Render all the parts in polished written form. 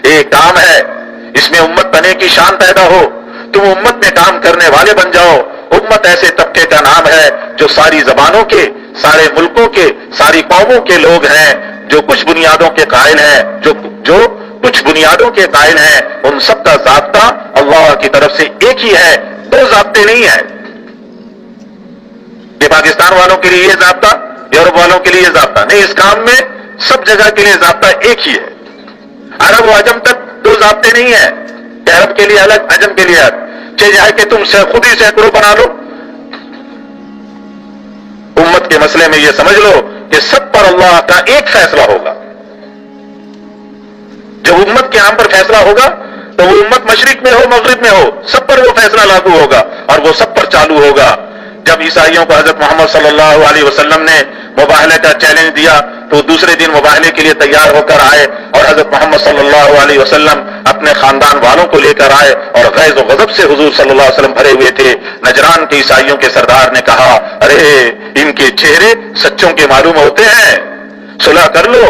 ایک کام ہے اس میں امت بنے کی شان پیدا ہو، تم امت میں کام کرنے والے بن جاؤ۔ امت ایسے طبقے کا نام ہے جو ساری زبانوں کے، سارے ملکوں کے، ساری قوموں کے لوگ ہیں، جو کچھ بنیادوں کے قائل ہیں، جو کچھ بنیادوں کے قائل ہیں، ان سب کا ضابطہ اللہ کی طرف سے ایک ہی ہے، دو ضابطے نہیں ہیں کہ پاکستان والوں کے لیے یہ ضابطہ، یورپ والوں کے لیے یہ ضابطہ نہیں۔ اس کام میں سب جگہ کے لیے ضابطہ ایک ہی ہے۔ عرب و عجم تک دو ضابطے نہیں ہیں کہ عرب کے لیے الگ، عجم کے لیے الگ، چاہے کہ تم خود ہی سینکڑوں بنا لو۔ امت کے مسئلے میں یہ سمجھ لو کہ سب پر اللہ کا ایک فیصلہ ہوگا۔ جب امت کے عام پر فیصلہ ہوگا تو وہ امت مشرق میں ہو مغرب میں ہو، سب پر وہ فیصلہ لاگو ہوگا اور وہ سب پر چالو ہوگا۔ جب عیسائیوں کو حضرت محمد صلی اللہ علیہ وسلم نے مباہلے کا چیلنج دیا تو دوسرے دن مباہلے کے لیے تیار ہو کر آئے، اور حضرت محمد صلی اللہ علیہ وسلم اپنے خاندان والوں کو لے کر آئے اور غیظ و غضب سے حضور صلی اللہ علیہ وسلم بھرے ہوئے تھے۔ نجران کے عیسائیوں کے سردار نے کہا، ارے ان کے چہرے سچوں کے معلوم ہوتے ہیں، صلح کر لو،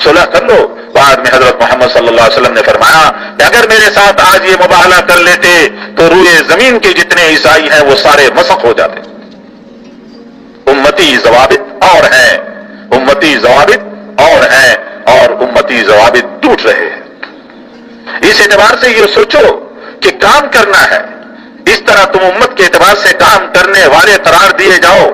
صلح کر لو۔ بعد میں حضرت محمد صلی اللہ علیہ وسلم نے فرمایا کہ اگر میرے ساتھ آج یہ مباہلہ کر لیتے تو روئے زمین کے جتنے عیسائی ہیں وہ سارے مسخ ہو جاتے۔ امتی ضوابط اور ہیں، امتی ضوابط اور ہیں، اور امتی ضوابط ٹوٹ رہے ہیں۔ اس اعتبار سے یہ سوچو کہ کام کرنا ہے، اس طرح تم امت کے اعتبار سے کام کرنے والے قرار دیے جاؤ۔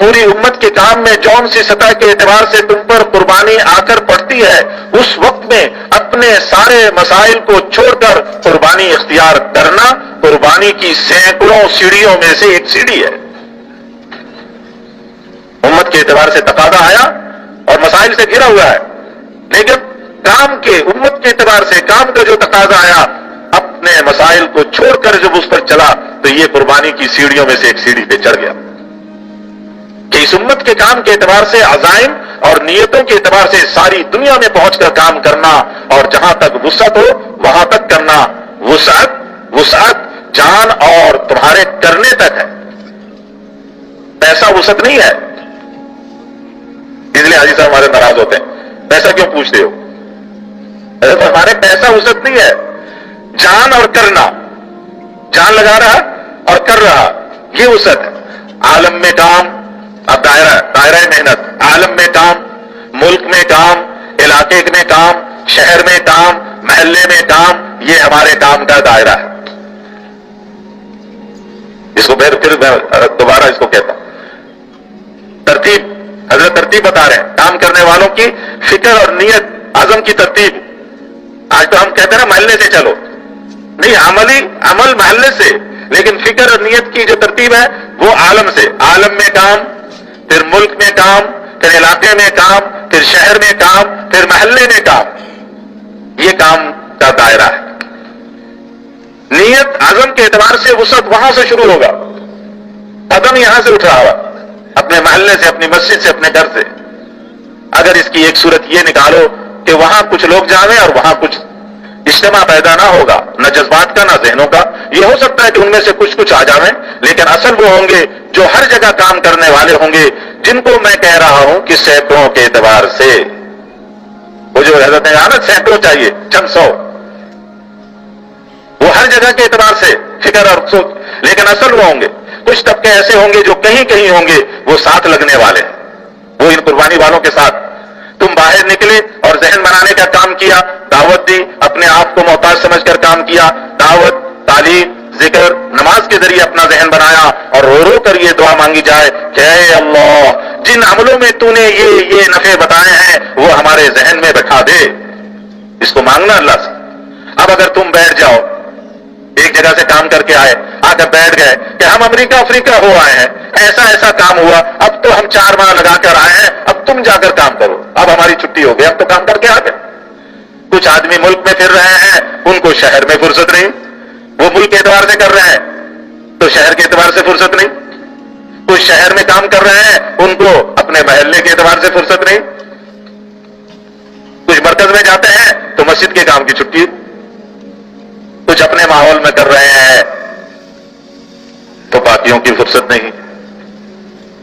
پوری امت کے کام میں جون سی سطح کے اعتبار سے تم پر قربانی آ کر پڑتی ہے، اس وقت میں اپنے سارے مسائل کو چھوڑ کر قربانی اختیار کرنا قربانی کی سینکڑوں سیڑھیوں میں سے ایک سیڑھی ہے۔ امت کے اعتبار سے تقاضا آیا اور مسائل سے گھرا ہوا ہے، لیکن کام کے، امت کے اعتبار سے کام کا جو تقاضا آیا، اپنے مسائل کو چھوڑ کر جب اس پر چلا تو یہ قربانی کی سیڑھیوں میں سے ایک سیڑھی پہ چڑھ گیا۔ کہ اس امت کے کام کے اعتبار سے عزائم اور نیتوں کے اعتبار سے ساری دنیا میں پہنچ کر کام کرنا، اور جہاں تک وسعت ہو وہاں تک کرنا۔ وسعت جان اور تمہارے کرنے تک ہے، پیسہ وسعت نہیں ہے۔ اس لیے حاجی صاحب ہمارے ناراض ہوتے ہیں، پیسہ کیوں پوچھتے ہو؟ ہمارے پیسہ وسعت نہیں ہے، جان اور کرنا، جان لگا رہا اور کر رہا، یہ وسعت ہے۔ عالم میں کام، اب دائرہ محنت، عالم میں کام، ملک میں کام، علاقے میں کام، شہر میں کام، محلے میں کام، یہ ہمارے کام کا دائرہ ہے۔ اس کو پھر دوبارہ اس کو کہتا ہوں، ترتیب، حضرت ترتیب بتا رہے ہیں کام کرنے والوں کی فکر اور نیت، عزم کی ترتیب۔ آج تو ہم کہتے ہیں نا محلے سے چلو، نہیں، عمل محلے سے، لیکن فکر اور نیت کی جو ترتیب ہے وہ عالم سے۔ عالم میں کام، پھر ملک میں کام، پھر علاقے میں کام، پھر شہر میں کام، پھر محلے میں کام، یہ کام کا دائرہ ہے۔ نیت عزم کے اعتبار سے وسعت وہاں سے شروع ہوگا، قدم یہاں سے اٹھ رہا ہوگا، اپنے محلے سے، اپنی مسجد سے، اپنے گھر سے۔ اگر اس کی ایک صورت یہ نکالو کہ وہاں کچھ لوگ جاویں اور وہاں کچھ اجتماع پیدا نہ ہوگا، نہ جذبات کا نہ ذہنوں کا، یہ ہو سکتا ہے کہ ان میں سے کچھ آ جاویں، لیکن اصل وہ ہوں گے جو ہر جگہ کام کرنے والے ہوں گے، جن کو میں کہہ رہا ہوں کہ سینکڑوں کے اعتبار سے، وہ جو حضرت نے کہا نا سینکڑوں چاہیے، چند سو، وہ ہر جگہ کے اعتبار سے فکر اور سوچ، لیکن اصل وہ ہوں گے۔ کچھ طبقے ایسے ہوں گے جو کہیں کہیں ہوں گے، وہ ساتھ لگنے والے ہیں، وہ ان قربانی والوں کے ساتھ۔ تم باہر نکلے اور ذہن بنانے کا کام کیا، دعوت دی، اپنے آپ کو محتاج سمجھ کر کام کیا، دعوت، تعلیم، ذکر، نماز کے ذریعے اپنا ذہن بنایا، اور رو رو کر یہ دعا مانگی جائے کہ اے اللہ، جن عملوں میں تو نے یہ نفع بتائے ہیں وہ ہمارے ذہن میں بٹھا دے۔ اس کو مانگنا اللہ سے۔ اب اگر تم بیٹھ جاؤ، ایک جگہ سے کام کر کے آئے، آ کر بیٹھ گئے کہ ہم امریکہ افریقہ ہو آئے ہیں، ایسا کام ہوا، اب تو ہم 4 ماہ لگا کر آئے ہیں، اب تم جا کر کام کرو، اب ہماری چھٹی ہو گئی، اب تو کام کر کے آ گئے۔ کچھ آدمی ملک میں پھر رہے ہیں، ان کو شہر میں فرصت نہیں، وہ ملک کے اعتبار سے کر رہے ہیں تو شہر کے اعتبار سے فرصت نہیں، کچھ شہر میں کام کر رہے ہیں، ان کو اپنے محلے کے اعتبار سے فرصت نہیں، کچھ مرکز میں جاتے ہیں تو مسجد کے کام کی چھٹی، کچھ اپنے ماحول میں کر رہے ہیں تو باقیوں کی فرصت نہیں۔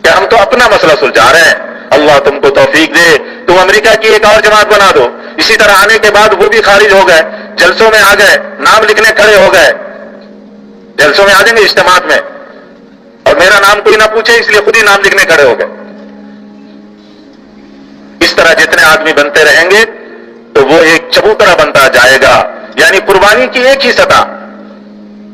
کہ ہم تو اپنا مسئلہ سلجھا رہے ہیں، اللہ تم کو توفیق دے، تم امریکہ کی ایک اور جماعت بنا دو، اسی طرح آنے کے بعد وہ بھی خارج ہو گئے، جلسوں میں آ گئے، نام لکھنے کھڑے ہو گئے، جلسوں میں آ جائیں گے اجتماعات میں، اور میرا نام کوئی نہ پوچھے اس لیے خود ہی نام لکھنے کھڑے ہو گئے۔ اس طرح جتنے آدمی بنتے رہیں گے تو وہ ایک چبوترا بنتا جائے گا، یعنی قربانی کی ایک ہی سطح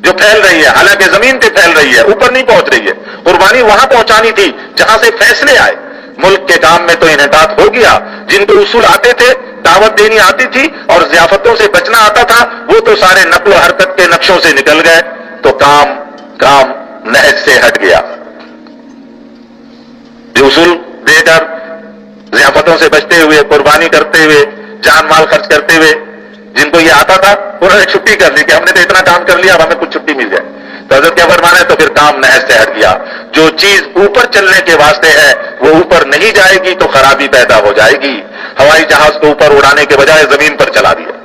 جو پھیل رہی ہے، حالانکہ زمین پہ پھیل رہی ہے، اوپر نہیں پہنچ رہی ہے۔ قربانی وہاں پہنچانی تھی جہاں سے فیصلے آئے۔ ملک کے کام میں تو انحطاط ہو گیا، جن کو اصول آتے تھے، دعوت دینی آتی تھی اور ضیافتوں سے بچنا آتا تھا، وہ تو سارے نقل و حرکت کے نقشوں سے نکل گئے، تو کام نہج سے ہٹ گیا۔ جو اصول دے کر ضیافتوں سے بچتے ہوئے، قربانی کرتے ہوئے، جان مال خرچ کرتے ہوئے، جن کو یہ آتا تھا انہوں نے چھٹی کر لی کہ ہم نے تو اتنا کام کر لیا، اب ہمیں کچھ چھٹی مل جائے۔ تو حضرت کیا فرمانا، تو پھر کام نہج سے ہٹ گیا۔ جو چیز اوپر چلنے کے واسطے ہے وہ اوپر نہیں جائے گی تو خرابی پیدا ہو جائے گی۔ ہوائی جہاز کو اوپر اڑانے کے بجائے زمین پر چلا دیا۔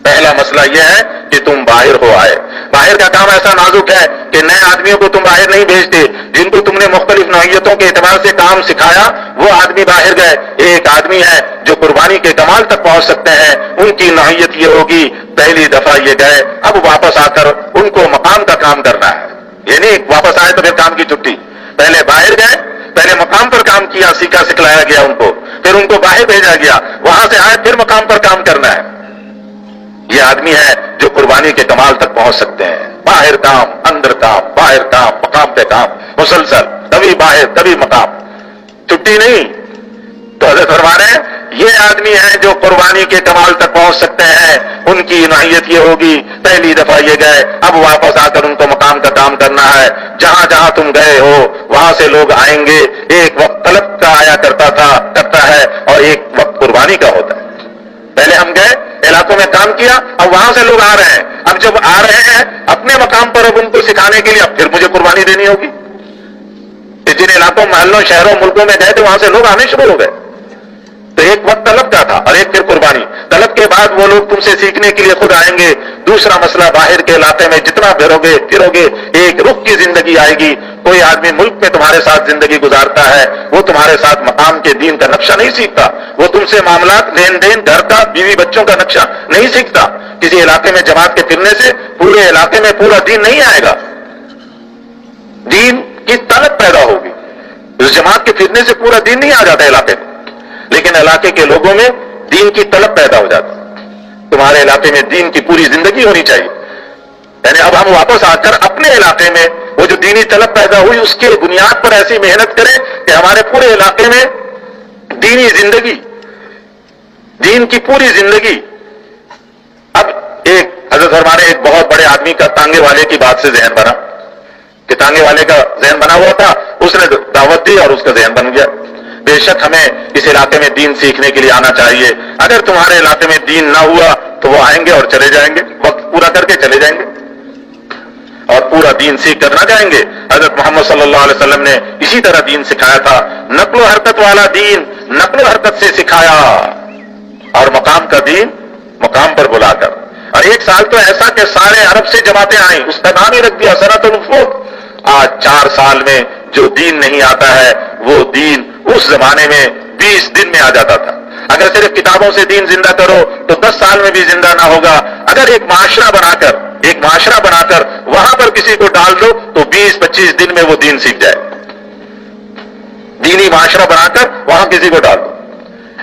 پہلا مسئلہ یہ ہے کہ تم باہر ہو آئے۔ باہر کا کام ایسا نازک ہے کہ نئے آدمیوں کو تم باہر نہیں بھیجتے، جن کو تم نے مختلف نوعیتوں کے اعتبار سے کام سکھایا وہ آدمی باہر گئے۔ ایک آدمی ہے جو قربانی کے کمال تک پہنچ سکتے ہیں، ان کی نوعیت یہ ہوگی پہلی دفعہ یہ گئے، اب واپس آ کر ان کو مقام کا کام کرنا ہے، یعنی واپس آئے تو پھر کام کی چھٹی۔ پہلے باہر گئے، پہلے مقام پر کام کیا، سیکھا سکھلایا گیا ان کو، پھر ان کو باہر بھیجا گیا، وہاں سے آئے پھر مقام پر کام کرنا ہے۔ یہ آدمی ہے جو قربانی کے کمال تک پہنچ سکتے ہیں۔ باہر کام، اندر کام، باہر کام، مقام پہ کام، مسلسل، کبھی باہر کبھی مقام، چھٹی نہیں۔ تو حضرت فرما رہے ہیں یہ آدمی ہے جو قربانی کے کمال تک پہنچ سکتے ہیں، ان کی نوعیت یہ ہوگی پہلی دفعہ یہ گئے، اب واپس آ کر ان کو مقام کا کام کرنا ہے۔ جہاں جہاں تم گئے ہو وہاں سے لوگ آئیں گے۔ ایک وقت طلب کا آیا کرتا ہے اور ایک وقت قربانی کا ہوتا ہے۔ پہلے ہم گئے علاقوں میں کام کیا، اب وہاں سے لوگ آ رہے ہیں، اب جب آ رہے ہیں اپنے مقام پر اب ان کو سکھانے کے لیے اب پھر مجھے قربانی دینی ہوگی۔ جن علاقوں، محلوں، شہروں، ملکوں میں گئے تھے وہاں سے لوگ آنے شروع ہو گئے۔ تو ایک وقت طلب کا تھا اور ایک پھر قربانی۔ طلب کے بعد وہ لوگ تم سے سیکھنے کے لیے خود آئیں گے۔ دوسرا مسئلہ، باہر کے علاقے میں جتنا پھروگے ایک رخ کی زندگی آئے گی۔ کوئی آدمی ملک میں تمہارے ساتھ زندگی گزارتا ہے، وہ تمہارے ساتھ مقام کے دین کا نقشہ نہیں سیکھتا، وہ تم سے معاملات، لین دین، گھر کا، بیوی بچوں کا نقشہ نہیں سیکھتا۔ کسی علاقے میں جماعت کے پھرنے سے پورے علاقے میں پورا دین نہیں آئے گا، دین کی طلب پیدا ہوگی۔ اس جماعت کے پھرنے سے پورا دین نہیں آ جاتا علاقے میں، لیکن علاقے کے لوگوں میں دین کی طلب پیدا ہو جاتی۔ تمہارے علاقے میں دین کی پوری زندگی ہونی چاہیے، یعنی اب ہم واپس آ کر اپنے علاقے میں وہ جو دینی طلب پیدا ہوئی اس کی بنیاد پر ایسی محنت کریں کہ ہمارے پورے علاقے میں دینی زندگی، دین کی پوری زندگی۔ اب ایک حضرت فرمانے ایک بہت بڑے آدمی کا تانگے والے کی بات سے ذہن بنا کہ تانگے والے کا ذہن بنا ہوا تھا، اس نے دعوت دی اور اس کا ذہن بن گیا۔ بے شک ہمیں اس علاقے میں دین سیکھنے کے لیے آنا چاہیے، اگر تمہارے علاقے میں دین نہ ہوا تو وہ آئیں گے اور چلے جائیں گے، وقت پورا کر کے چلے جائیں گے اور پورا دین سیکھ کر نہ جائیں گے۔ حضرت محمد صلی اللہ علیہ وسلم نے اسی طرح دین سکھایا تھا، نقل و حرکت والا دین نقل و حرکت سے سکھایا، اور مقام کا دین مقام پر بلا کر۔ اور ایک سال تو ایسا کہ سارے عرب سے جماعتیں آئیں، اس کا نام ہی رکھ دیا سنۃ الوفود۔ آج 4 سال میں جو دین نہیں آتا ہے وہ دین اس زمانے میں 20 دن میں آ جاتا تھا۔ اگر صرف کتابوں سے دین زندہ کرو تو 10 سال میں بھی زندہ نہ ہوگا۔ اگر ایک معاشرہ بنا کر وہاں پر کسی کو ڈال دو تو 20-25 دن میں وہ دین سیکھ جائے۔ دینی معاشرہ بنا کر وہاں کسی کو ڈال دو۔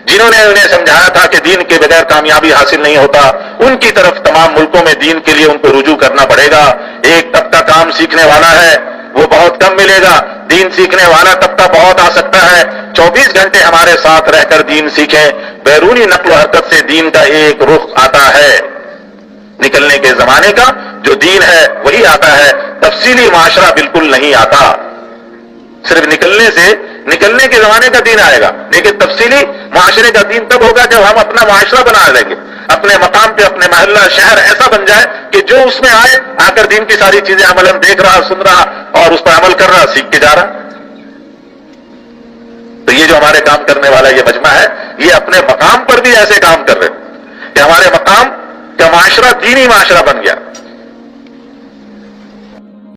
جنہوں نے انہیں سمجھایا تھا کہ دین کے بغیر کامیابی حاصل نہیں ہوتا، ان کی طرف تمام ملکوں میں دین کے لیے ان کو رجوع کرنا پڑے گا۔ ایک طبقہ کام سیکھنے والا ہے وہ بہت کم ملے گا، دین سیکھنے والا طبقہ بہت آ سکتا ہے۔ 24 گھنٹے ہمارے ساتھ رہ کر دین سیکھیں۔ بیرونی نقل و حرکت سے دین کا ایک رخ آتا ہے، نکلنے کے زمانے کا جو دین ہے وہی آتا ہے، تفصیلی معاشرہ بالکل نہیں آتا۔ صرف نکلنے کے زمانے کا دین آئے گا، لیکن تفصیلی معاشرے کا دین تب ہوگا جب ہم اپنا معاشرہ بنا لیں گے، اپنے مقام پہ اپنے محلہ شہر ایسا بن جائے کہ جو اس میں آئے آ کر دین کی ساری چیزیں عملاً دیکھ رہا، سن رہا اور اس پر عمل کر رہا، سیکھ کے جا رہا۔ تو یہ جو ہمارے کام کرنے والا یہ مجمع ہے، یہ اپنے مقام پر بھی ایسے کام کر رہے ہیں کہ ہمارے مقام کا معاشرہ دینی معاشرہ بن گیا۔